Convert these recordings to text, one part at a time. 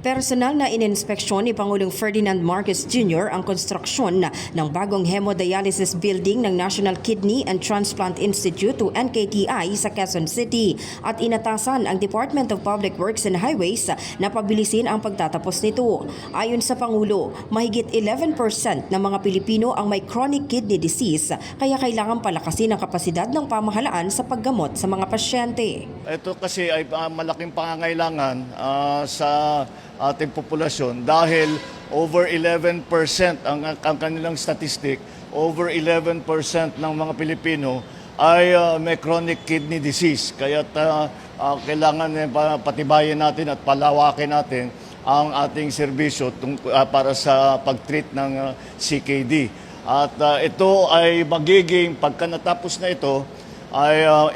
Personal na ininspeksyon ni Pangulong Ferdinand Marcos Jr. ang konstruksyon ng bagong hemodialysis building ng National Kidney and Transplant Institute o NKTI sa Quezon City at inatasan ang Department of Public Works and Highways na pabilisin ang pagtatapos nito. Ayon sa Pangulo, mahigit 11% ng mga Pilipino ang may chronic kidney disease kaya kailangan palakasin ang kapasidad ng pamahalaan sa paggamot sa mga pasyente. Ito kasi ay malaking pangangailangan sa ating populasyon dahil over 11% ang kanilang statistic, over 11% ng mga Pilipino ay may chronic kidney disease. Kaya kailangan patibayin natin at palawakin natin ang ating serbisyo para sa pag-treat ng CKD. At ito ay magiging, pagka natapos na ito,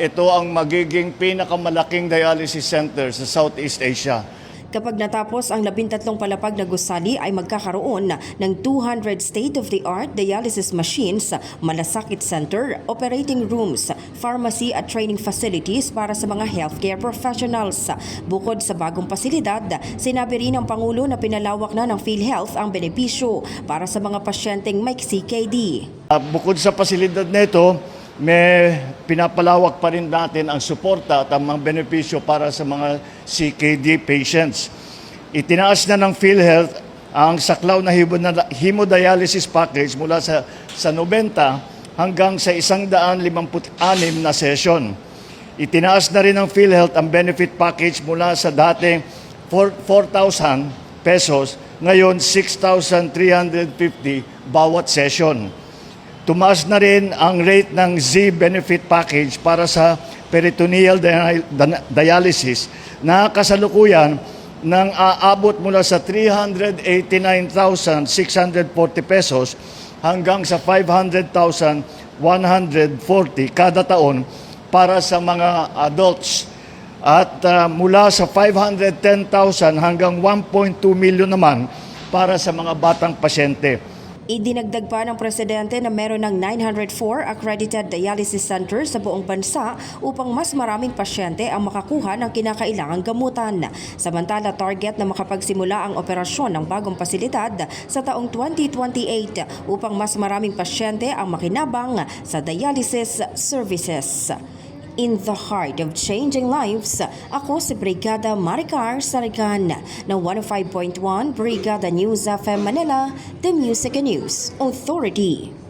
ito ang magiging pinakamalaking dialysis center sa Southeast Asia. Kapag natapos ang 13 palapag na gusali ay magkakaroon ng 200 state-of-the-art dialysis machines, malasakit center, operating rooms, pharmacy at training facilities para sa mga healthcare professionals. Bukod sa bagong pasilidad, sinabi rin ng Pangulo na pinalawak na ng PhilHealth ang benepisyo para sa mga pasyenteng may CKD. Bukod sa pasilidad nito, may pinapalawak pa rin natin ang suporta at ang mga benepisyo para sa mga CKD patients. Itinaas na ng PhilHealth ang saklaw na hemodialysis package mula sa 90 hanggang sa 156 na session. Itinaas na rin ng PhilHealth ang benefit package mula sa dating 4,000 pesos, ngayon 6,350 bawat session. Tumaas na rin ang rate ng Z-benefit package para sa peritoneal dialysis na kasalukuyan ng aabot mula sa 389,640 pesos hanggang sa 500,140 kada taon para sa mga adults. At mula sa 510,000 hanggang 1.2 million naman para sa mga batang pasyente. Idinagdag pa ng Presidente na meron ng 904 accredited dialysis centers sa buong bansa upang mas maraming pasyente ang makakuha ng kinakailangang gamutan. Samantala, target na makapagsimula ang operasyon ng bagong pasilidad sa taong 2028 upang mas maraming pasyente ang makinabang sa dialysis services. In the heart of changing lives, ako si Brigada Maricar Sarigan ng 105.1 Brigada News FM Manila, The Music and News Authority.